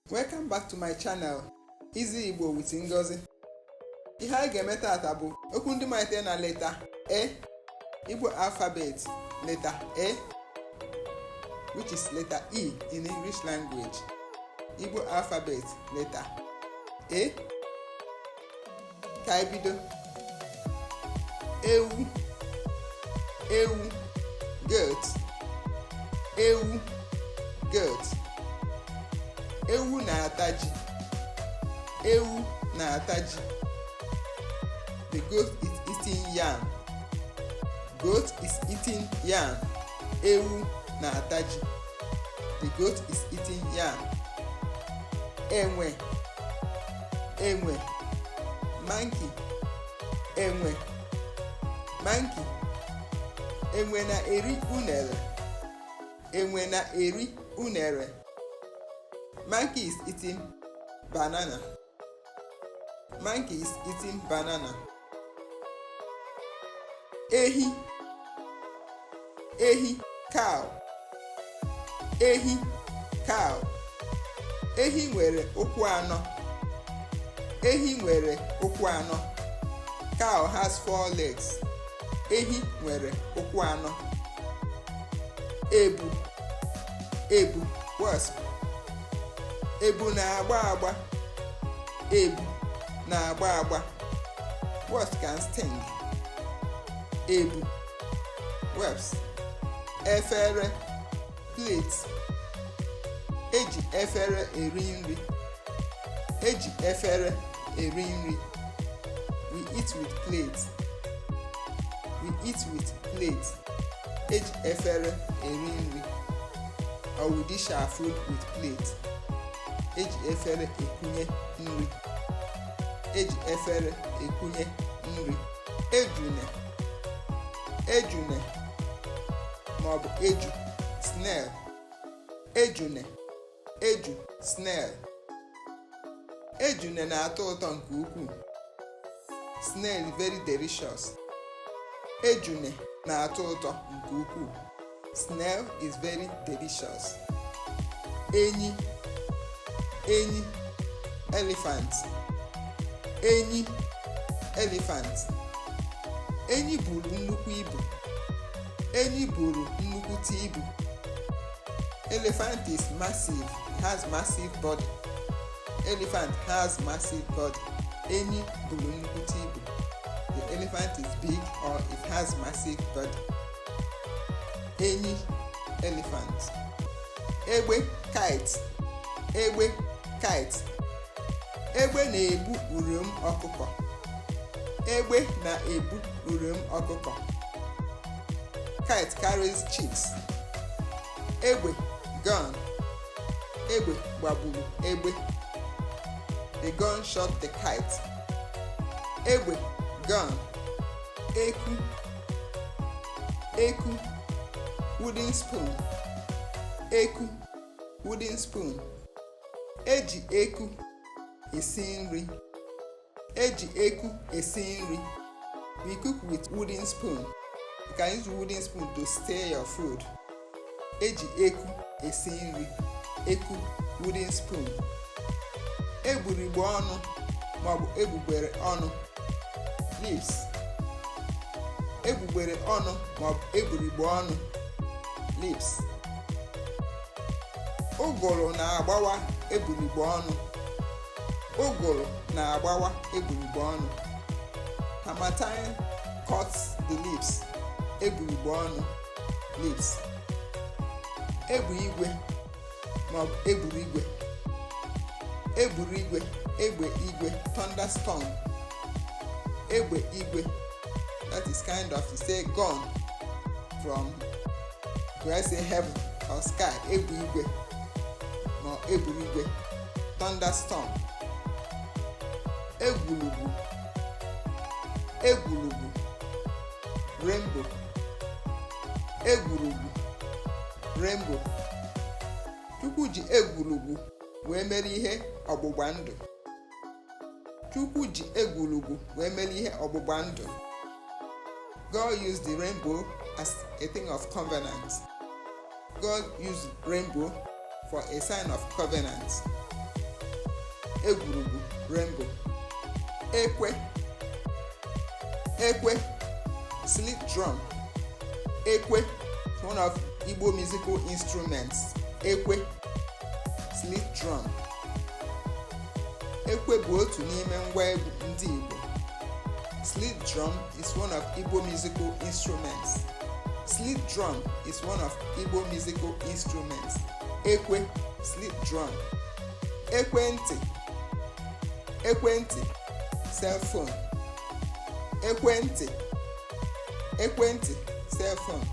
Welcome back to my channel, Easy Igbo with Ngozi. Ihe anyị ga-eme tata bụ okwu ndị malite na leta A, Igbo alphabet, letter A, which is letter E in English language. Igbo alphabet, letter A. Ka anyị bido. Ewu, ewu, goat. Ewu, goat. Ewu na-ata ji. Ewu na-ata ji. The goat is eating yam. Goat is eating yam. Ewu na-ata ji. The goat is eating yam. Enwe, enwe, monkey. Enwe, monkey. Enwe na-eri unere. Enwe na-eri unere. Monkey is eating banana. Monkey is eating banana. Ehi, ehi, cow. Ehi, cow. Ehi nwere ụkwụ anọ. Ehi nwere ụkwụ anọ. Cow has 4 legs. Ehi nwere ụkwụ anọ. Ebu, ebu, wasp. Ebu na-agba agba. Ebu na-agba agba. Wasp can sting. Ebu, wasps. Efere, plate. Eji efere eri nri. Eji efere eri nri. We eat with plate. We eat with plate. Eji efere eri nri. Or we dish our food with plate. Eji efere ekunye nri. Eji efere ekunye nri. Ejune, ejune, maọbụ eju, snail. Ejune, eju, snail. Ejune na-atọ ụtọ nke ukwuu. Snail very delicious. Ejune na-atọ ụtọ nke ukwuu. Snail is very delicious. Enyi, enyi, elephant. Enyi, elephant. Enyi buru nnukwu ibu. Enyi buru nnukwute ibu. Elephant is massive. It has massive body. Elephant has massive body. Enyi buru nnukwute ibu. The elephant is big or it has massive body. Enyi, elephant. Egbe, kite. Egbe, kite. Egbe na-ebu urim ọkụkọ. Egbe na-ebu urim ọkụkọ. Kite carries chicks. Egbe, gun. Egbe gbagburu egbe. The gun shot the kite. Egbe, gun. Eku, eku, wooden spoon. Eku, wooden spoon. Eji eku esi nri. Eji eku esi nri. We cook with wooden spoon. You can use wooden spoon to stir your food. Eji eku esi nri. Eku, wooden spoon. Egburigbo ọnụ maọbụ egbugbere ọnụ. Lips. Egbugbere ọnụ maọbụ egburigbo ọnụ. Lips. Ụgụrụ na-agbawa egburigbo ọnụ. Ụgụrụ na-agbawa egburigbo ọnụ. Harmattan cuts the lips. Egburigbo ọnụ. Lips. Egbe igwe maọbụ egburu igwe. Egburu igwe, egbe igwe, thunderstorm. Egbe igwe, that is kind of, you say, gone from, do I say heaven or sky? Egbe igwe ma egburu igwe, thunderstorm. Egwulugwu, egwulugwu, rainbow. Egwulugwu, rainbow. Chukwu ji egwulugwu wee mere ihe ọgbụgba ndụ. Chukwu ji egwulugwu wee mere ihe ọgbụgba ndụ. God used the rainbow as a thing of covenant. God used rainbow for a sign of covenant. egwurugwu rainbow. Ekwe, ekwe, slip drum. Ekwe, one of Igbo musical instruments. Ekwe, slip drum. Ekwe bụ otu n'ime ngwa egwu ndị Igbo. Slip drum is one of Igbo musical instruments. Slip drum is one of Igbo musical instruments. Ekwe, slip drum. Ekwentị, ekwentị, cell phone. Ekwentị, ekwentị, cell phone.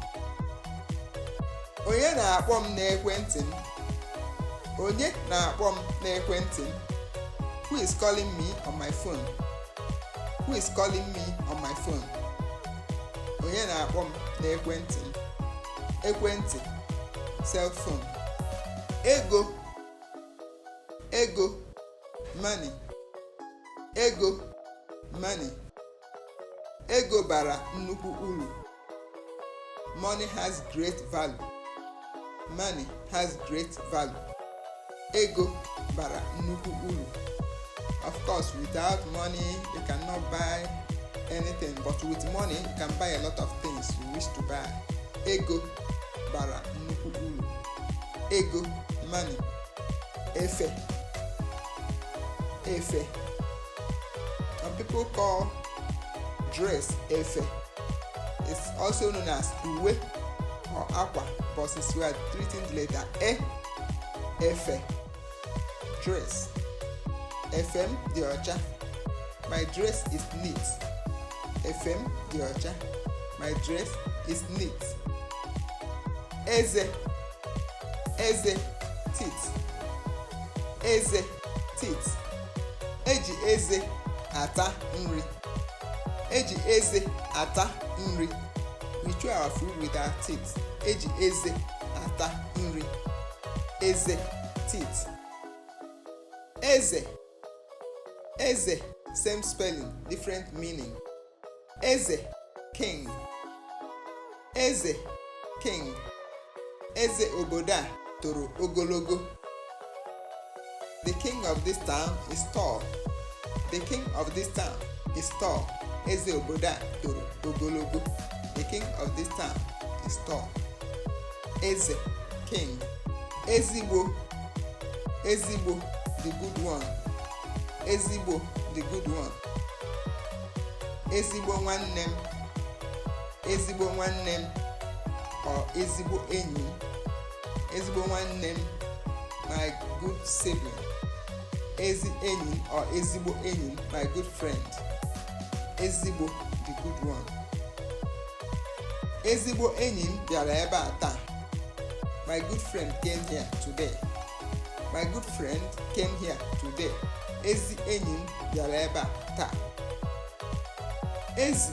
Onye na-akpọ m n'ekwentị m? Onye na-akpọ m n'ekwentị m? Who is calling me on my phone? Who is calling me on my phone? Onye na-akpọ m n'ekwentị m? Ekwentị, cell phone. Ego, ego, money. Ego, money. Ego bara nnukwu uru. Money has great value. Money has great value. Ego bara nnukwu uru. Of course, without money you cannot buy anything, but with money you can buy a lot of things you wish to buy. Ego bara nnukwu uru. Ego, money. Efe, efe. Some people call dress efe. It's also known as uwe or aqua, but since we are treating the letter e, efe, dress. Efem dị ọcha, my dress is neat. Efem dị ọcha, my dress is neat. Eze, eze, teeth. Eze, teeth. Eji eze ata nri. Eji eze ata nri. We chew our food with our teeth. Eji eze ata nri. Eze, teeth. Eze, eze, same spelling, different meaning. Eze, king. Eze, king. Eze obodo a toro ogologo. The king of this town is tall. The king of this town is tall. Eze obodo a toro ogologo. The king of this town is tall. Eze, king. Ezigbo, ezigbo, the good one. Ezigbo, the good one. Ezigbo nwanne m. Ezigbo nwanne m or ezigbo enyi m. Ezigbo nwanne m, my good sibling. Ezi enyi or ezigbo enyi, my good friend. Ezigbo, the good one. Ezigbo enyi m bịara ebe a taa. My good friend came here today. My good friend came here today. Ezi enyi m bịara ebe a taa. Ezi,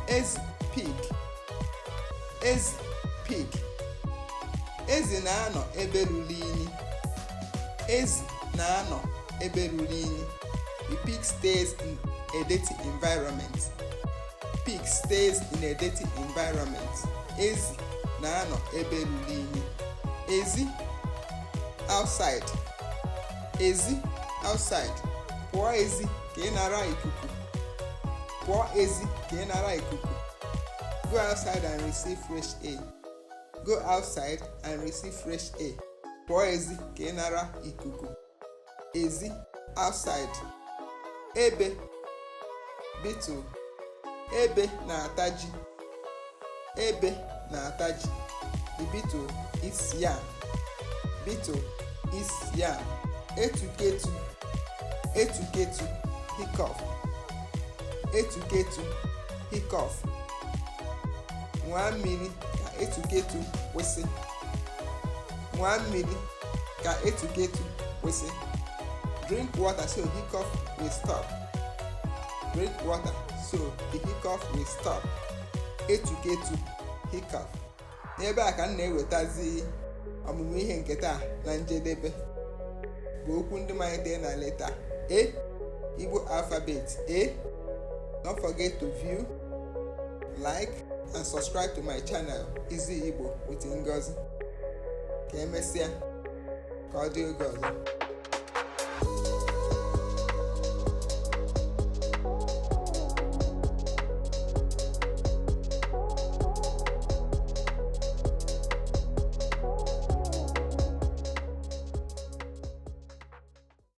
ezi, pig. Ezi, pig. Ezi na-anọ ebe ruru unyi. Ezi na-anọ ebe ruru unyi. The pig stays in a dirty environment. Pig stays in a dirty environment. Ezi na-anọ ebe ruru unyi. Ezi, outside. Ezi, outside. Pụọ ezi ka ị nara ikuku. Pụọ ezi ka ị nara ikuku. Go outside and receive fresh air. Go outside and receive fresh air. Pụọ ezi ka ị nara ikuku. Ezi, outside. Ebe, beetle. Ebe na-ata ji. Ebe na-ata ji. The beetle eats yam. Beetle eats yam. Etuketu, etuketu, hiccup. Etuketu, hiccup. Nwa mmiri ka etuketu kwụsị. Nwa mmiri ka etuketu kwụsị. Drink water so hiccup will stop. Drink water so the hiccup will stop. Etuketu, hiccup. N'ebe a ka m na-ewetazi ọmụmụ ihe nke taa na njedebe. Bụ okwu ndị malitere na leta A, Igbo alphabet A. Don't forget to view, like, and subscribe to my channel, Easy Igbo with Ngozi. Ka emesịa, ka ọ dị oge ọzọ.